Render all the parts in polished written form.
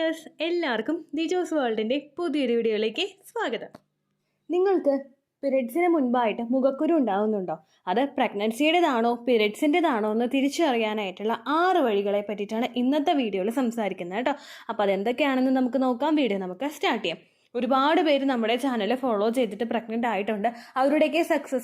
Dears, എല്ലാവർക്കും ദിജോസ് വേൾഡിൻ്റെ പുതിയൊരു വീഡിയോയിലേക്ക് സ്വാഗതം. നിങ്ങൾക്ക് പീരിയഡ്സിന് മുൻപായിട്ട് മുഖക്കുരു ഉണ്ടാകുന്നുണ്ടോ? അത് പ്രഗ്നൻസിയുടേതാണോ പീരിയഡ്സിൻ്റെതാണോ എന്ന് തിരിച്ചറിയാനായിട്ടുള്ള 6 വഴികളെ പറ്റിയിട്ടാണ് ഇന്നത്തെ വീഡിയോയിൽ സംസാരിക്കുന്നത് കേട്ടോ. അപ്പോൾ അതെന്തൊക്കെയാണെന്ന് നമുക്ക് നോക്കാം. വീഡിയോ നമുക്ക് സ്റ്റാർട്ട് ചെയ്യാം. ഒരുപാട് പേര് നമ്മുടെ ചാനൽ ഫോളോ ചെയ്തിട്ട് പ്രഗ്നൻ്റ് ആയിട്ടുണ്ട്. അവരുടെയൊക്കെ സക്സസ്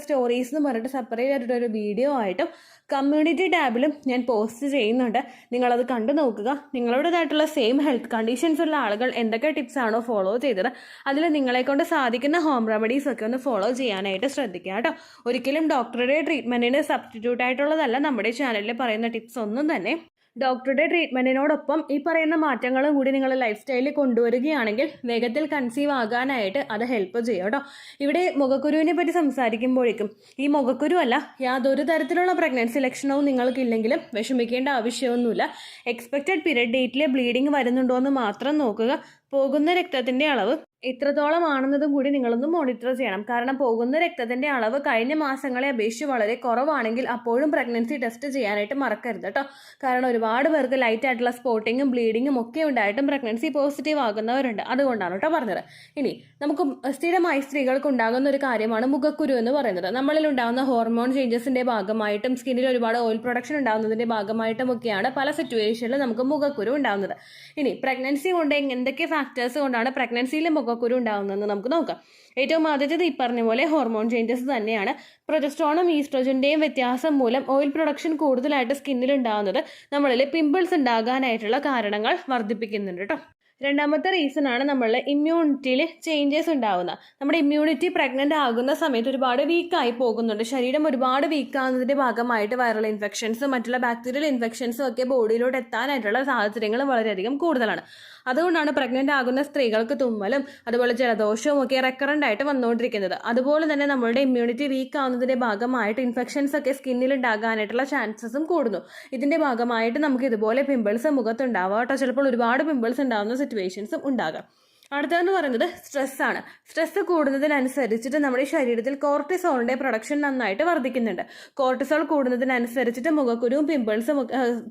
സ്റ്റോറീസ് എന്ന് പറഞ്ഞിട്ട് സെപ്പറേറ്റ് ആയിട്ടൊരു വീഡിയോ ആയിട്ടും കമ്മ്യൂണിറ്റി ടാബിലും ഞാൻ പോസ്റ്റ് ചെയ്യുന്നുണ്ട്. നിങ്ങളത് കണ്ടു നോക്കുക. നിങ്ങളുടേതായിട്ടുള്ള സെയിം ഹെൽത്ത് കണ്ടീഷൻസ് ഉള്ള ആളുകൾ എന്തൊക്കെ ടിപ്സ് ആണോ ഫോളോ ചെയ്തത്, അതിൽ നിങ്ങളെക്കൊണ്ട് സാധിക്കുന്ന ഹോം റെമഡീസ് ഒക്കെ ഒന്ന് ഫോളോ ചെയ്യാനായിട്ട് ശ്രദ്ധിക്കുക കേട്ടോ. ഒരിക്കലും ഡോക്ടറുടെ ട്രീറ്റ്മെൻറ്റിന് സബ്സ്റ്റിറ്റ്യൂട്ട് ആയിട്ടുള്ളതല്ല നമ്മുടെ ചാനലിൽ പറയുന്ന ടിപ്സ് ഒന്നും തന്നെ. ഡോക്ടറുടെ ട്രീറ്റ്മെൻറ്റിനോടൊപ്പം ഈ പറയുന്ന മാറ്റങ്ങളും കൂടി നിങ്ങൾ ലൈഫ് സ്റ്റൈലിൽ കൊണ്ടുവരികയാണെങ്കിൽ വേഗത്തിൽ കൺസീവ് ആകാനായിട്ട് അത് ഹെൽപ്പ് ചെയ്യും കേട്ടോ. ഇവിടെ മുഖക്കുരുവിനെ പറ്റി സംസാരിക്കുമ്പോഴേക്കും ഈ മുഖക്കുരു അല്ല, യാതൊരു തരത്തിലുള്ള പ്രഗ്നൻസി ലക്ഷണവും നിങ്ങൾക്കില്ലെങ്കിലും വിഷമിക്കേണ്ട ആവശ്യമൊന്നുമില്ല. എക്സ്പെക്റ്റഡ് പീരിയഡ് ഡേറ്റിൽ ബ്ലീഡിങ് വരുന്നുണ്ടോ എന്ന് മാത്രം നോക്കുക. പോകുന്ന രക്തത്തിൻ്റെ അളവ് എത്രത്തോളം ആണെന്നതും കൂടി നിങ്ങളൊന്ന് മോണിറ്റർ ചെയ്യണം. കാരണം പോകുന്ന രക്തത്തിൻ്റെ അളവ് കഴിഞ്ഞ മാസങ്ങളെ അപേക്ഷിച്ച് വളരെ കുറവാണെങ്കിൽ അപ്പോഴും പ്രഗ്നൻസി ടെസ്റ്റ് ചെയ്യാനായിട്ട് മറക്കരുത് കേട്ടോ. കാരണം ഒരുപാട് പേർക്ക് ലൈറ്റ് ആയിട്ടുള്ള സ്പോട്ടിങ്ങും ബ്ലീഡിങ്ങും ഒക്കെ ഉണ്ടായിട്ടും പ്രഗ്നൻസി പോസിറ്റീവ് ആകുന്നവരുണ്ട്. അതുകൊണ്ടാണ് കേട്ടോ പറഞ്ഞത്. ഇനി നമുക്ക് സ്ഥിരമായി സ്ത്രീകൾക്ക് ഉണ്ടാകുന്ന ഒരു കാര്യമാണ് മുഖക്കുരു എന്ന് പറയുന്നത്. നമ്മളിൽ ഉണ്ടാകുന്ന ഹോർമോൺ ചേഞ്ചസിൻ്റെ ഭാഗമായിട്ടും സ്കിന്നിൽ ഒരുപാട് ഓയിൽ പ്രൊഡക്ഷൻ ഉണ്ടാകുന്നതിൻ്റെ ഭാഗമായിട്ടും ഒക്കെയാണ് പല സിറ്റുവേഷനിലും നമുക്ക് മുഖക്കുരു ഉണ്ടാകുന്നത്. ഇനി പ്രഗ്നൻസി കൊണ്ട് എന്തൊക്കെ ഫാക്ടേഴ്സ് കൊണ്ടാണ് പ്രഗ്നൻസിയിൽ മുഖക്കുരു ഉണ്ടാകുന്നതെന്ന് നമുക്ക് നോക്കാം. ഏറ്റവും ആദ്യത്തേത് ഈ പറഞ്ഞ പോലെ ഹോർമോൺ ചേഞ്ചസ് തന്നെയാണ്. പ്രൊജസ്ട്രോണും ഈസ്ട്രോജന്റെയും വ്യത്യാസം മൂലം ഓയിൽ പ്രൊഡക്ഷൻ കൂടുതലായിട്ട് സ്കിന്നിൽ ഉണ്ടാകുന്നത് നമ്മളിൽ പിമ്പിൾസ് ഉണ്ടാകാനായിട്ടുള്ള കാരണങ്ങൾ വർദ്ധിപ്പിക്കുന്നുണ്ട് കേട്ടോ. രണ്ടാമത്തെ റീസൺ ആണ് നമ്മളുടെ ഇമ്മ്യൂണിറ്റിയിൽ ചേഞ്ചസ് ഉണ്ടാകുന്നത്. നമ്മുടെ ഇമ്മ്യൂണിറ്റി പ്രഗ്നൻ്റ് ആകുന്ന സമയത്ത് ഒരുപാട് വീക്കായി പോകുന്നുണ്ട്. ശരീരം ഒരുപാട് വീക്കാകുന്നതിൻ്റെ ഭാഗമായിട്ട് വൈറൽ ഇൻഫെക്ഷൻസും മറ്റുള്ള ബാക്ടീരിയൽ ഇൻഫെക്ഷൻസും ഒക്കെ ബോഡിയിലോട്ട് എത്താനായിട്ടുള്ള സാഹചര്യങ്ങൾ വളരെയധികം കൂടുതലാണ്. അതുകൊണ്ടാണ് പ്രഗ്നൻ്റ് ആകുന്ന സ്ത്രീകൾക്ക് തുമ്മലും അതുപോലെ ജലദോഷവും ഒക്കെ റെക്കറൻ്റ് ആയിട്ട് വന്നുകൊണ്ടിരിക്കുന്നത്. അതുപോലെ തന്നെ നമ്മളുടെ ഇമ്മ്യൂണിറ്റി വീക്ക് ആവുന്നതിൻ്റെ ഭാഗമായിട്ട് ഇൻഫെക്ഷൻസ് ഒക്കെ സ്കിന്നിൽ ഉണ്ടാകാനായിട്ടുള്ള ചാൻസസും കൂടുന്നു. ഇതിൻ്റെ ഭാഗമായിട്ട് നമുക്ക് ഇതുപോലെ പിമ്പിൾസ് മുഖത്തുണ്ടാവാം കേട്ടോ. ചിലപ്പോൾ ഒരുപാട് പിമ്പിൾസ് ഉണ്ടാകുന്ന സിറ്റുവേഷൻസും ഉണ്ടാകാം. അടുത്തതെന്ന് പറയുന്നത് സ്ട്രെസ്സാണ്. സ്ട്രെസ് കൂടുന്നതിനനുസരിച്ചിട്ട് നമ്മുടെ ശരീരത്തിൽ കോർട്ടിസോളിൻ്റെ പ്രൊഡക്ഷൻ നന്നായിട്ട് വർദ്ധിക്കുന്നുണ്ട്. കോർട്ടിസോൾ കൂടുന്നതിനനുസരിച്ചിട്ട് മുഖക്കുരുവും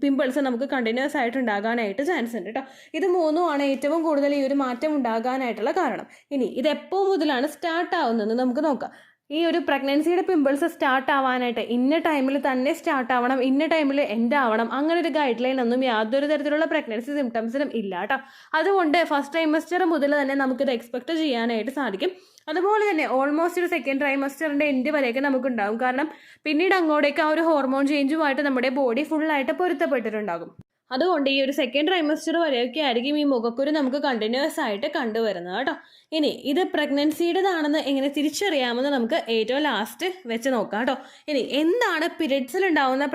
പിമ്പിൾസും നമുക്ക് കണ്ടിന്യൂസ് ആയിട്ട് ഉണ്ടാകാനായിട്ട് ചാൻസ് ഉണ്ട് കേട്ടോ. ഇത് മൂന്നുമാണ് ഏറ്റവും കൂടുതൽ ഈ ഒരു മാറ്റം ഉണ്ടാകാനായിട്ടുള്ള കാരണം. ഇനി ഇത് എപ്പോൾ മുതലാണ് സ്റ്റാർട്ട് ആവുന്നതെന്ന് നമുക്ക് നോക്കാം. ഈ ഒരു പ്രഗ്നൻസിയുടെ പിമ്പിൾസ് സ്റ്റാർട്ട് ആവാനായിട്ട് ഇന്ന ടൈമിൽ തന്നെ സ്റ്റാർട്ട് ആവണം, ഇന്ന ടൈമിൽ എൻഡ് ആവണം, അങ്ങനെ ഒരു ഗൈഡ് ലൈൻ ഒന്നും യാതൊരു തരത്തിലുള്ള പ്രഗ്നൻസി സിംറ്റംസിനും ഇല്ല കേട്ടോ. അതുകൊണ്ട് ഫസ്റ്റ് ട്രൈമസ്റ്റർ മുതൽ തന്നെ നമുക്കിത് എക്സ്പെക്ട് ചെയ്യാനായിട്ട് സാധിക്കും. അതുപോലെ തന്നെ ഓൾമോസ്റ്റ് ഒരു സെക്കൻഡ് ട്രൈമസ്റ്ററിൻ്റെ എൻഡ് വരെയൊക്കെ നമുക്കുണ്ടാകും. കാരണം പിന്നീട് അങ്ങോട്ടേക്ക് ആ ഒരു ഹോർമോൺ ചേഞ്ചുമായിട്ട് നമ്മുടെ ബോഡി ഫുള്ളായിട്ട് പൊരുത്തപ്പെട്ടിട്ടുണ്ടാകും. അതുകൊണ്ട് ഈ ഒരു സെക്കൻഡ് ട്രൈമസ്റ്റർ വരെയൊക്കെ ആയിരിക്കും ഈ മുഖക്കുരു നമുക്ക് കണ്ടിന്യൂസ് ആയിട്ട് കണ്ടുവരുന്നത് കേട്ടോ. ഇനി ഇത് പ്രഗ്നൻസിയുടേതാണെന്ന് എങ്ങനെ തിരിച്ചറിയാമെന്ന് നമുക്ക് ഏറ്റവും ലാസ്റ്റ് വെച്ച് നോക്കാം കേട്ടോ. ഇനി എന്താണ് പീരിയഡ്സിൽ ഉണ്ടാവുന്ന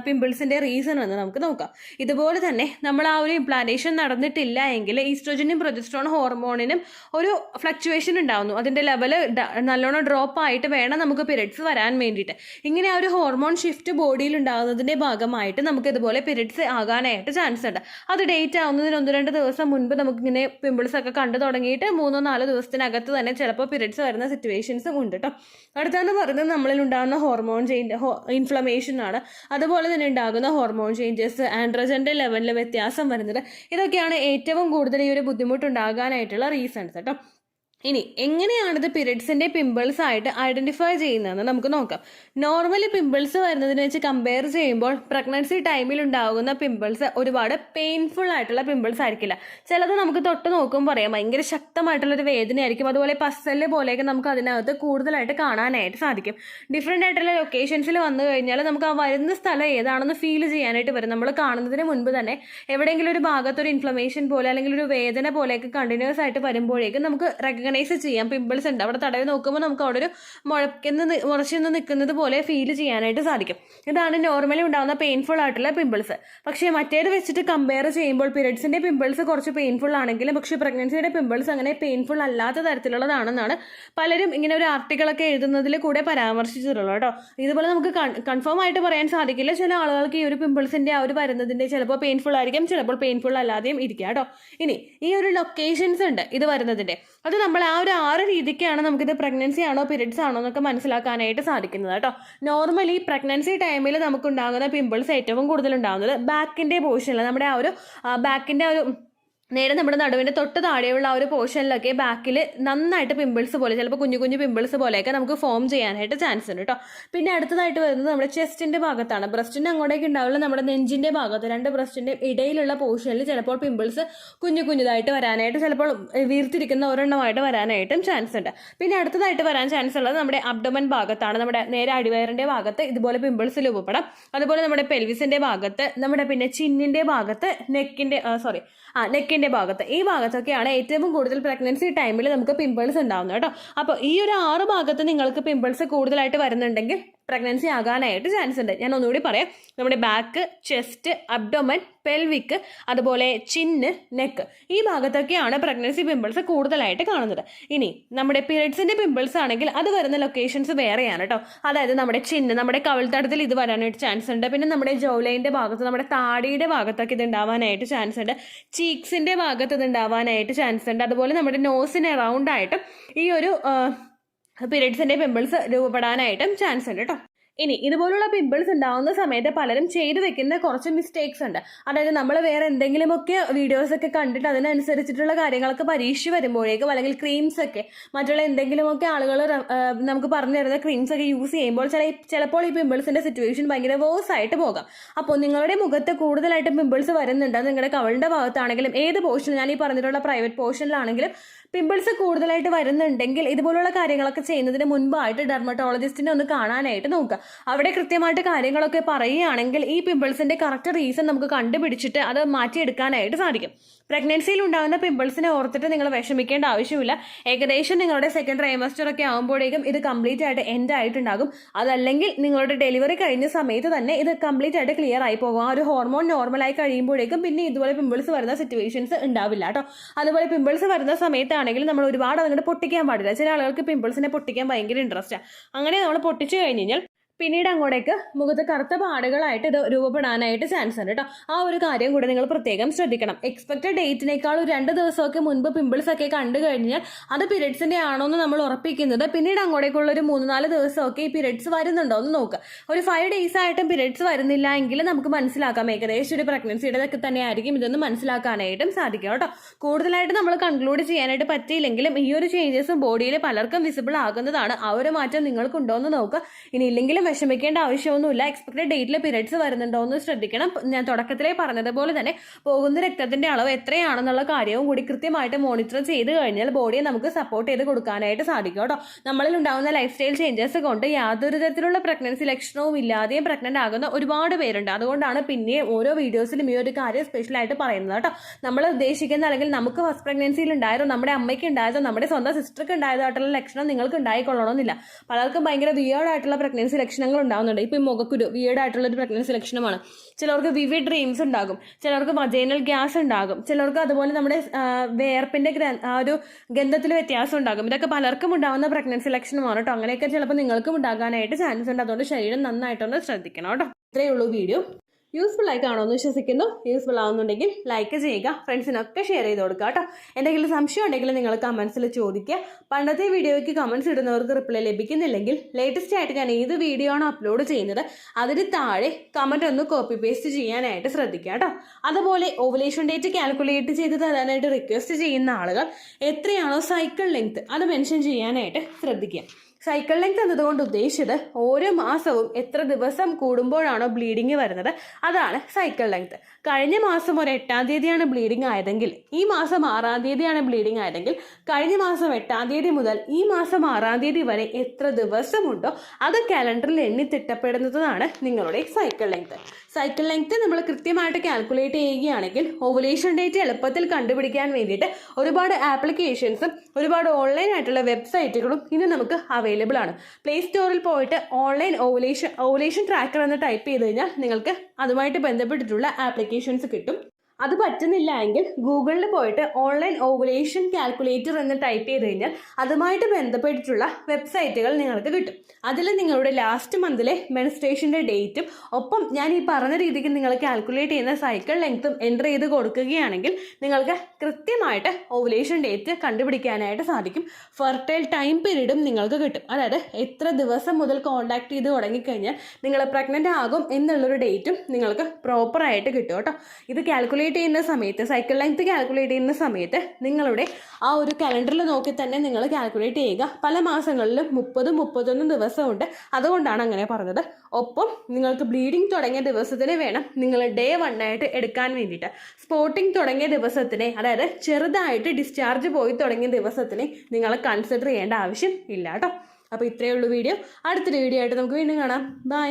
പിമ്പിൾസിൻ്റെ റീസൺ എന്ന് നമുക്ക് നോക്കാം. ഇതുപോലെ തന്നെ നമ്മൾ ആ ഒരു ഇംപ്ലാന്റേഷൻ നടന്നിട്ടില്ല എങ്കിൽ ഈസ്ട്രോജനും പ്രൊജസ്ട്രോൺ ഹോർമോണിനും ഒരു ഫ്ലക്ച്വേഷൻ ഉണ്ടാവുന്നു. അതിൻ്റെ ലെവൽ നല്ലോണം ഡ്രോപ്പ് ആയിട്ട് വേണം നമുക്ക് പീരിയഡ്സ് വരാൻ വേണ്ടിയിട്ട്. ഇങ്ങനെ ആ ഒരു ഹോർമോൺ ഷിഫ്റ്റ് ബോഡിയിൽ ഉണ്ടാകുന്നതിൻ്റെ ഭാഗമായിട്ട് നമുക്ക് ഇതുപോലെ പീരിയഡ്സ് ആകാനായിട്ട് ചാൻസ് ഉണ്ട്. അത് ഡേറ്റ് ആവുന്നതിന് 1-2 ദിവസം മുൻപ് നമുക്കിങ്ങനെ പിമ്പിൾസ് ഒക്കെ കണ്ടു തുടങ്ങിയിട്ട് 3-4 ദിവസത്തിനകത്ത് തന്നെ ചിലപ്പോൾ പീരിയഡ്സ് വരുന്ന സിറ്റുവേഷൻസും ഉണ്ട് കേട്ടോ. അടുത്തെന്ന് പറയുന്നത് നമ്മളിൽ ഉണ്ടാകുന്ന ഹോർമോൺ ഇൻഫ്ലമേഷൻ ആണ്. അതുപോലെ തന്നെ ഉണ്ടാകുന്ന ഹോർമോൺ ചേഞ്ചസ്, ആൻഡ്രോജൻ്റെ ലെവലിൽ വ്യത്യാസം വരുന്നത്, ഇതൊക്കെയാണ് ഏറ്റവും കൂടുതൽ ഈ ഒരു ബുദ്ധിമുട്ടുണ്ടാകാനായിട്ടുള്ള റീസൺസ് കേട്ടോ. ഇനി എങ്ങനെയാണിത് പീരിയഡ്സിൻ്റെ പിമ്പിൾസ് ആയിട്ട് ഐഡൻറ്റിഫൈ ചെയ്യുന്നതെന്ന് നമുക്ക് നോക്കാം. നോർമലി പിമ്പിൾസ് വരുന്നതിന് വെച്ച് കമ്പയർ ചെയ്യുമ്പോൾ പ്രഗ്നൻസി ടൈമിൽ ഉണ്ടാകുന്ന പിമ്പിൾസ് ഒരുപാട് പെയിൻഫുൾ ആയിട്ടുള്ള പിമ്പിൾസ് ആയിരിക്കില്ല. ചിലത് നമുക്ക് തൊട്ട് നോക്കുമ്പോൾ പറയാം ഭയങ്കര ശക്തമായിട്ടുള്ളൊരു വേദനയായിരിക്കും. അതുപോലെ പസ്സല് പോലെയൊക്കെ നമുക്ക് അതിനകത്ത് കൂടുതലായിട്ട് കാണാനായിട്ട് സാധിക്കും. ഡിഫറെൻ്റ് ആയിട്ടുള്ള ലൊക്കേഷൻസിൽ വന്നു കഴിഞ്ഞാൽ നമുക്ക് ആ വരുന്ന സ്ഥലം ഏതാണെന്ന് ഫീൽ ചെയ്യാനായിട്ട് വരും. നമ്മൾ കാണുന്നതിന് മുൻപ് തന്നെ എവിടെയെങ്കിലും ഒരു ഭാഗത്തൊരു ഇൻഫ്ലമേഷൻ പോലെ അല്ലെങ്കിൽ ഒരു വേദന പോലെയൊക്കെ കണ്ടിന്യൂസ് ആയിട്ട് വരുമ്പോഴേക്കും നമുക്ക് റെക്കഗ്നൈസ് ചെയ്യാം പിമ്പിൾസ് ഉണ്ട്. അവിടെ തടവി നോക്കുമ്പോൾ നമുക്ക് അവിടെ ഒരു മുളച്ചെന്ന് നിൽക്കുന്നത് പോലെ ഫീൽ ചെയ്യാനായിട്ട് സാധിക്കും. ഇതാണ് നോർമലി ഉണ്ടാകുന്ന പെയിൻഫുൾ ആയിട്ടുള്ള പിമ്പിൾസ്. പക്ഷേ മറ്റേത് വെച്ചിട്ട് കമ്പയർ ചെയ്യുമ്പോൾ പീരിയഡ്സിൻ്റെ പിമ്പിൾസ് കുറച്ച് പെയിൻഫുൾ ആണെങ്കിലും പക്ഷേ പ്രഗ്നൻസിയുടെ പിമ്പിൾസ് അങ്ങനെ പെയിൻഫുൾ അല്ലാത്ത തരത്തിലുള്ളതാണെന്നാണ് പലരും ഇങ്ങനെ ഒരു ആർട്ടിക്കിളൊക്കെ എഴുതുന്നതിൽ കൂടെ പരാമർശിച്ചിട്ടുള്ളത് കേട്ടോ. ഇതുപോലെ നമുക്ക് കൺഫേം ആയിട്ട് പറയാൻ സാധിക്കില്ല. ചില ആളുകൾക്ക് ഈ ഒരു പിമ്പിൾസിൻ്റെ ആ ഒരു വരുന്നതിൻ്റെ ചിലപ്പോൾ പെയിൻഫുൾ ആയിരിക്കും, ചിലപ്പോൾ പെയിൻഫുൾ അല്ലാതെയും ഇരിക്കുക കേട്ടോ. ഇനി ഈ ഒരു ലൊക്കേഷൻസ് ഉണ്ട് ഇത് വരുന്നതിൻ്റെ. അത് നമ്മൾ ആ ഒരു 6 രീതിക്കാണ് നമുക്കിത് പ്രഗ്നൻസി ആണോ പീരിയഡ്സ് ആണോ എന്നൊക്കെ മനസ്സിലാക്കാനായിട്ട് സാധിക്കുന്നത് കേട്ടോ. നോർമലി പ്രഗ്നൻസി ടൈമിൽ നമുക്കുണ്ടാകുന്ന പിമ്പിൾസ് ഏറ്റവും കൂടുതൽ ഉണ്ടാകുന്നത് ബാക്കിൻ്റെ പോർഷനിൽ, നമ്മുടെ ആ ഒരു ബാക്കിൻ്റെ ഒരു നേരെ നമ്മുടെ നടുവിൻ്റെ തൊട്ട് താഴെയുള്ള ആ ഒരു പോർഷനിലൊക്കെ ബാക്കിൽ നന്നായിട്ട് പിമ്പിൾസ് പോലെ, ചിലപ്പോൾ കുഞ്ഞു കുഞ്ഞു പിമ്പിൾസ് പോലെയൊക്കെ നമുക്ക് ഫോം ചെയ്യാനായിട്ട് ചാൻസ് ഉണ്ട് കേട്ടോ. പിന്നെ അടുത്തതായിട്ട് വരുന്നത് നമ്മുടെ ചെസ്റ്റിൻ്റെ ഭാഗത്താണ്. ബ്രസ്റ്റിൻ്റെ അങ്ങോട്ടേക്ക് ഉണ്ടാവില്ല, നമ്മുടെ നെഞ്ചിൻ്റെ ഭാഗത്ത്, രണ്ട് ബ്രസ്റ്റിൻ്റെ ഇടയിലുള്ള പോർഷനിൽ ചിലപ്പോൾ പിമ്പിൾസ് കുഞ്ഞു കുഞ്ഞുതായിട്ട് വരാനായിട്ട്, ചിലപ്പോൾ വീർത്തിരിക്കുന്ന ഒരെണ്ണമായിട്ട് വരാനായിട്ടും ചാൻസ് ഉണ്ട്. പിന്നെ അടുത്തതായിട്ട് വരാൻ ചാൻസ് ഉള്ളത് നമ്മുടെ അബ്ഡോമൻ ഭാഗത്താണ്. നമ്മുടെ നേരെ അടിവയറിൻ്റെ ഭാഗത്ത് ഇതുപോലെ പിമ്പിൾസ് രൂപപ്പെടാം. അതുപോലെ നമ്മുടെ പെൽവിസിൻ്റെ ഭാഗത്ത്, നമ്മുടെ പിന്നെ ചിന്നിൻ്റെ ഭാഗത്ത്, നെക്കിൻ്റെ ഭാഗത്ത്, ഈ ഭാഗത്തൊക്കെയാണ് ഏറ്റവും കൂടുതൽ പ്രഗ്നൻസി ടൈമിൽ നമുക്ക് പിമ്പിൾസ് ഉണ്ടാകുന്നത് കേട്ടോ. അപ്പോൾ ഈ ഒരു 6 ഭാഗത്ത് നിങ്ങൾക്ക് പിമ്പിൾസ് കൂടുതലായിട്ട് വരുന്നുണ്ടെങ്കിൽ പ്രഗ്നൻസി ആകാനായിട്ട് ചാൻസ് ഉണ്ട്. ഞാൻ ഒന്നുകൂടി പറയാം. നമ്മുടെ ബാക്ക്, ചെസ്റ്റ്, അബ്ഡോമൻ, പെൽവിക്ക്, അതുപോലെ ചിന്ന്, നെക്ക്, ഈ ഭാഗത്തൊക്കെയാണ് പ്രഗ്നൻസി പിമ്പിൾസ് കൂടുതലായിട്ട് കാണുന്നത്. ഇനി നമ്മുടെ പീരിയഡ്സിൻ്റെ പിമ്പിൾസ് ആണെങ്കിൽ അത് വരുന്ന ലൊക്കേഷൻസ് വേറെയാണ് കേട്ടോ. അതായത് നമ്മുടെ ചിന്ന്, നമ്മുടെ കവിൾത്തടത്തിൽ ഇത് വരാനായിട്ട് ചാൻസ് ഉണ്ട്. പിന്നെ നമ്മുടെ ജോലൈൻ്റെ ഭാഗത്ത്, നമ്മുടെ താടിയുടെ ഭാഗത്തൊക്കെ ഇത് ഉണ്ടാവാനായിട്ട് ചാൻസ് ഉണ്ട്. ചീക്സിൻ്റെ ഭാഗത്ത് ഇത് ഉണ്ടാവാനായിട്ട് ചാൻസ് ഉണ്ട്. അതുപോലെ നമ്മുടെ നോസിന് അറൗണ്ട് ആയിട്ടും ഈ ഒരു പീരിയഡ്സിൻ്റെ പിമ്പിൾസ് രൂപപ്പെടാനായിട്ടും ചാൻസ് ഉണ്ട് കേട്ടോ. ഇനി ഇതുപോലുള്ള പിമ്പിൾസ് ഉണ്ടാകുന്ന സമയത്ത് പലരും ചെയ്തു വെക്കുന്ന കുറച്ച് മിസ്റ്റേക്സ് ഉണ്ട്. അതായത് നമ്മൾ വേറെ എന്തെങ്കിലുമൊക്കെ വീഡിയോസൊക്കെ കണ്ടിട്ട് അതിനനുസരിച്ചിട്ടുള്ള കാര്യങ്ങളൊക്കെ പരീക്ഷിച്ച് വരുമ്പോഴേക്കും, അല്ലെങ്കിൽ ക്രീംസൊക്കെ മറ്റുള്ള എന്തെങ്കിലുമൊക്കെ ആളുകൾ നമുക്ക് പറഞ്ഞു തരുന്ന ക്രീംസൊക്കെ യൂസ് ചെയ്യുമ്പോൾ ചിലപ്പോൾ ഈ പിമ്പിൾസിൻ്റെ സിറ്റുവേഷൻ ഭയങ്കര വേഴ്സ് ആയിട്ട് പോകാം. അപ്പോൾ നിങ്ങളുടെ മുഖത്ത് കൂടുതലായിട്ട് പിമ്പിൾസ് വരുന്നുണ്ട്, നിങ്ങളുടെ കവിളുടെ ഭാഗത്താണെങ്കിലും ഏത് പോർഷൻ, ഞാൻ ഈ പറഞ്ഞിട്ടുള്ള പ്രൈവറ്റ് പോർഷനിലാണെങ്കിലും പിമ്പിൾസ് കൂടുതലായിട്ട് വരുന്നുണ്ടെങ്കിൽ ഇതുപോലുള്ള കാര്യങ്ങളൊക്കെ ചെയ്യുന്നതിന് മുൻപായിട്ട് ഡെർമറ്റോളജിസ്റ്റിനെ ഒന്ന് കാണാനായിട്ട് നോക്കുക. അവിടെ കൃത്യമായിട്ട് കാര്യങ്ങളൊക്കെ പറയുകയാണെങ്കിൽ ഈ പിമ്പിൾസിൻ്റെ കറക്റ്റ് റീസൺ നമുക്ക് കണ്ടുപിടിച്ചിട്ട് അത് മാറ്റിയെടുക്കാനായിട്ട് സാധിക്കും. പ്രഗ്നൻസിയിൽ ഉണ്ടാകുന്ന പിമ്പിൾസിനെ ഓർത്തിട്ട് നിങ്ങൾ വിഷമിക്കേണ്ട ആവശ്യമില്ല. ഏകദേശം നിങ്ങളുടെ സെക്കൻഡ് ട്രൈമസ്റ്റർ ഒക്കെ ആകുമ്പോഴേക്കും ഇത് കംപ്ലീറ്റ് ആയിട്ട് എൻഡ് ആയിട്ടുണ്ടാകും. അതല്ലെങ്കിൽ നിങ്ങളുടെ ഡെലിവറി കഴിഞ്ഞ സമയത്ത് തന്നെ ഇത് കംപ്ലീറ്റ് ആയിട്ട് ക്ലിയർ ആയി പോകും. ആ ഒരു ഹോർമോൺ നോർമലായി കഴിയുമ്പോഴേക്കും പിന്നെ ഇതുപോലെ പിമ്പിൾസ് വരുന്ന സിറ്റുവേഷൻസ് ഉണ്ടാവില്ല കേട്ടോ. അതുപോലെ പിമ്പിൾസ് വരുന്ന സമയത്താണെങ്കിൽ നമ്മൾ ഒരുപാട് അങ്ങോട്ട് പൊട്ടിക്കാൻ പാടില്ല. ചില ആളുകൾക്ക് പിമ്പിൾസിനെ പൊട്ടിക്കാൻ ഭയങ്കര ഇൻട്രസ്റ്റാണ്. അങ്ങനെ നമ്മൾ പൊട്ടിച്ചു കഴിഞ്ഞ് കഴിഞ്ഞാൽ പിന്നീട് അങ്ങോട്ടേക്ക് മുഖത്ത് കറുത്ത പാടുകളായിട്ട് ഇത് രൂപപ്പെടാനായിട്ട് ചാൻസ് ഉണ്ട് കേട്ടോ. ആ ഒരു കാര്യം കൂടെ നിങ്ങൾ പ്രത്യേകം ശ്രദ്ധിക്കണം. എക്സ്പെക്റ്റഡ് ഡേറ്റിനേക്കാൾ 2 ദിവസമൊക്കെ മുൻപ് പിമ്പിൾസ് ഒക്കെ കണ്ടു കഴിഞ്ഞാൽ അത് പീരിയഡ്സിൻ്റെ ആണോ എന്ന് നമ്മൾ ഉറപ്പിക്കുന്നത് പിന്നീട് അങ്ങോട്ടേക്കുള്ള ഒരു 3-4 ദിവസമൊക്കെ ഈ പീരിയഡ്സ് വരുന്നുണ്ടോ എന്ന് നോക്കുക. ഒരു 5 days ആയിട്ടും പീരിയഡ്സ് വരുന്നില്ല എങ്കിൽ നമുക്ക് മനസ്സിലാക്കാം ഏകദേശം ഒരു പ്രഗ്നൻസിയുടെതൊക്കെ തന്നെ ആയിരിക്കും ഇതൊന്ന് മനസ്സിലാക്കാനായിട്ടും സാധിക്കും കേട്ടോ. കൂടുതലായിട്ട് നമ്മൾ കൺക്ലൂഡ് ചെയ്യാനായിട്ട് പറ്റിയില്ലെങ്കിലും ഈ ഒരു ചേഞ്ചസും ബോഡിയിൽ പലർക്കും വിസിബിൾ ആകുന്നതാണ്. ആ ഒരു മാറ്റം നിങ്ങൾക്കുണ്ടോ എന്ന് നോക്കുക. ഇനി ഇല്ലെങ്കിലും വിഷമിക്കേണ്ട ആവശ്യമൊന്നുമില്ല. എക്സ്പെക്റ്റഡ് ഡേറ്റിൽ പീരിയഡ്സ് വരുന്നുണ്ടോ എന്ന് ശ്രദ്ധിക്കണം. ഞാൻ തുടക്കത്തിലേ പറഞ്ഞതുപോലെ തന്നെ പോകുന്ന രക്തത്തിന്റെ അളവ് എത്രയാണെന്നുള്ള കാര്യവും കൂടി കൃത്യമായിട്ട് മോണിറ്റർ ചെയ്ത് കഴിഞ്ഞാൽ ബോഡിയെ നമുക്ക് സപ്പോർട്ട് ചെയ്ത് കൊടുക്കാനായിട്ട് സാധിക്കും കേട്ടോ. നമ്മളിൽ ഉണ്ടാകുന്ന ലൈഫ് സ്റ്റൈൽ ചേഞ്ചസ് കൊണ്ട് യാതൊരു തരത്തിലുള്ള പ്രഗ്നൻസി ലക്ഷണവും ഇല്ലാതെയും പ്രഗ്നന്റ് ആകുന്ന ഒരുപാട് പേരുണ്ട്. അതുകൊണ്ടാണ് പിന്നെ ഓരോ വീഡിയോസിലും ഈ ഒരു കാര്യം സ്പെഷ്യലായിട്ട് പറയുന്നത് കേട്ടോ. നമ്മൾ ഉദ്ദേശിക്കുന്ന, അല്ലെങ്കിൽ നമുക്ക് ഫസ്റ്റ് പ്രഗ്നൻസിയിൽ ഉണ്ടായതോ നമ്മുടെ അമ്മയ്ക്ക് ഉണ്ടായതോ നമ്മുടെ സ്വന്തം സിസ്റ്റർക്ക് ഉണ്ടായതായിട്ടുള്ള ലക്ഷണം നിങ്ങൾക്ക് ഉണ്ടായിക്കൊള്ളണമെന്നില്ല. പലർക്കും ഭയങ്കര വിയേർഡായിട്ടുള്ള പ്രഗ്നൻസി ലക്ഷണങ്ങൾ ഉണ്ടാകുന്നുണ്ട്. ഇപ്പം ഈ മുഖക്കുരു വിയേർഡായിട്ടുള്ള ഒരു പ്രഗ്നൻസി ലക്ഷണമാണ്. ചിലർക്ക് വിവിഡ് ഡ്രീംസ് ഉണ്ടാകും, ചിലർക്ക് വജൈനൽ ഗ്യാസ് ഉണ്ടാകും, ചിലർക്ക് അതുപോലെ നമ്മുടെ വേർപ്പിന്റെ ആ ഒരു ഗന്ധത്തിൽ വ്യത്യാസം ഉണ്ടാകും. ഇതൊക്കെ പലർക്കും ഉണ്ടാകുന്ന പ്രഗ്നൻസി ലക്ഷണമാണ് കേട്ടോ. അങ്ങനെയൊക്കെ ചിലപ്പോൾ നിങ്ങൾക്കും ഉണ്ടാകാനായിട്ട് ചാൻസ് ഉണ്ട്. അതുകൊണ്ട് ശരീരം നന്നായിട്ടൊന്ന് ശ്രദ്ധിക്കണം കേട്ടോ. ഇത്രയേ ഉള്ളൂ വീഡിയോ. യൂസ്ഫുൾ ആയി കാണുമെന്ന് വിശ്വസിക്കുന്നു. യൂസ്ഫുൾ ആവുന്നുണ്ടെങ്കിൽ ലൈക്ക് ചെയ്യുക, ഫ്രണ്ട്സിനൊക്കെ ഷെയർ ചെയ്ത് കൊടുക്കുക കേട്ടോ. എന്തെങ്കിലും സംശയം ഉണ്ടെങ്കിൽ നിങ്ങൾ കമൻസിൽ ചോദിക്കുക. പണ്ടത്തെ വീഡിയോയ്ക്ക് കമൻസ് ഇടുന്നവർക്ക് റിപ്ലൈ ലഭിക്കുന്നില്ലെങ്കിൽ ലേറ്റസ്റ്റ് ആയിട്ട് ഞാൻ ഏത് വീഡിയോ ആണോ അപ്ലോഡ് ചെയ്യുന്നത് അതിന് താഴെ കമൻറ്റ് ഒന്ന് കോപ്പി പേസ്റ്റ് ചെയ്യാനായിട്ട് ശ്രദ്ധിക്കുക കേട്ടോ. അതുപോലെ ഓവുലേഷൻ ഡേറ്റ് കാൽക്കുലേറ്റ് ചെയ്ത് തരാനായിട്ട് റിക്വസ്റ്റ് ചെയ്യുന്ന ആളുകൾ എത്രയാണോ സൈക്കിൾ ലെങ്ത് അത് മെൻഷൻ ചെയ്യാനായിട്ട് ശ്രദ്ധിക്കുക. സൈക്കിൾ ലെങ്ത് എന്നതുകൊണ്ട് ഉദ്ദേശിച്ചത് ഓരോ മാസവും എത്ര ദിവസം കൂടുമ്പോഴാണോ ബ്ലീഡിങ് വരുന്നത് അതാണ് സൈക്കിൾ ലെങ്ത്. കഴിഞ്ഞ മാസം ഒരു 8-ാം തീയതിയാണ് ബ്ലീഡിങ് ആയതെങ്കിൽ ഈ മാസം 6-ാം തീയതിയാണ് ബ്ലീഡിങ് ആയതെങ്കിൽ കഴിഞ്ഞ മാസം 8-ാം തീയതി മുതൽ ഈ മാസം 6-ാം തീയതി വരെ എത്ര ദിവസമുണ്ടോ അത് കാലണ്ടറിൽ എണ്ണി തിട്ടപ്പെടുന്നതാണ് നിങ്ങളുടെ സൈക്കിൾ ലെങ്ത്. സൈക്കിൾ ലെങ്ത് നമ്മൾ കൃത്യമായിട്ട് കാൽക്കുലേറ്റ് ചെയ്യുകയാണെങ്കിൽ ഓവുലേഷൻ ഡേറ്റ് എളുപ്പത്തിൽ കണ്ടുപിടിക്കാൻ വേണ്ടിയിട്ട് ഒരുപാട് ആപ്ലിക്കേഷൻസും ഒരുപാട് ഓൺലൈൻ ആയിട്ടുള്ള വെബ്സൈറ്റുകളും ഇന്ന് നമുക്ക് അവൈലബിൾ ആണ്. പ്ലേ സ്റ്റോറിൽ പോയിട്ട് ഓൺലൈൻ ഓവുലേഷൻ ട്രാക്കർ എന്ന് ടൈപ്പ് ചെയ്ത് കഴിഞ്ഞാൽ നിങ്ങൾക്ക് അതുമായിട്ട് ബന്ധപ്പെട്ടിട്ടുള്ള ആപ്ലിക്കേഷൻസ് കിട്ടും. അത് പറ്റുന്നില്ല എങ്കിൽ ഗൂഗിളിൽ പോയിട്ട് ഓൺലൈൻ ഓവുലേഷൻ കാൽക്കുലേറ്റർ എന്ന് ടൈപ്പ് ചെയ്ത് കഴിഞ്ഞാൽ അതുമായിട്ട് ബന്ധപ്പെട്ടിട്ടുള്ള വെബ്സൈറ്റുകൾ നിങ്ങൾക്ക് കിട്ടും. അതിൽ നിങ്ങളുടെ ലാസ്റ്റ് മന്തിലെ മെൻസ്ട്രേഷൻ്റെ ഡേറ്റും ഒപ്പം ഞാൻ ഈ പറഞ്ഞ രീതിക്ക് നിങ്ങൾ കാൽക്കുലേറ്റ് ചെയ്യുന്ന സൈക്കിൾ ലെങ്ത്തും എൻ്റർ ചെയ്ത് കൊടുക്കുകയാണെങ്കിൽ നിങ്ങൾക്ക് കൃത്യമായിട്ട് ഓവുലേഷൻ ഡേറ്റ് കണ്ടുപിടിക്കാനായിട്ട് സാധിക്കും. ഫെർട്ടൈൽ ടൈം പീരീഡും നിങ്ങൾക്ക് കിട്ടും. അതായത് എത്ര ദിവസം മുതൽ കോൺടാക്ട് ചെയ്ത് തുടങ്ങിക്കഴിഞ്ഞാൽ നിങ്ങൾ പ്രഗ്നൻ്റ് ആകും എന്നുള്ളൊരു ഡേറ്റും നിങ്ങൾക്ക് പ്രോപ്പറായിട്ട് കിട്ടും കേട്ടോ. ഇത് കാൽക്കുലേറ്റ് ചെയ്യുന്ന സമയത്ത്, സൈക്കിൾ ലെങ്ത് കാൽക്കുലേറ്റ് ചെയ്യുന്ന സമയത്ത് നിങ്ങളുടെ ആ ഒരു കലണ്ടറിൽ നോക്കി തന്നെ നിങ്ങൾ കാൽക്കുലേറ്റ് ചെയ്യുക. പല മാസങ്ങളിലും 30-31 ദിവസമുണ്ട്, അതുകൊണ്ടാണ് അങ്ങനെ പറഞ്ഞത്. ഒപ്പം നിങ്ങൾക്ക് ബ്ലീഡിങ് തുടങ്ങിയ ദിവസത്തിന് വേണം നിങ്ങൾ ഡേ 1 ആയിട്ട് എടുക്കാൻ വേണ്ടിയിട്ട്. സ്പോട്ടിങ് തുടങ്ങിയ ദിവസത്തിനെ, അതായത് ചെറുതായിട്ട് ഡിസ്ചാർജ് പോയി തുടങ്ങിയ ദിവസത്തിനെ നിങ്ങൾ കൺസിഡർ ചെയ്യേണ്ട ആവശ്യം ഇല്ല കേട്ടോ. അപ്പോൾ ഇത്രയേ ഉള്ളൂ വീഡിയോ. അടുത്തൊരു വീഡിയോ ആയിട്ട് നമുക്ക് വീണ്ടും കാണാം. ബൈ.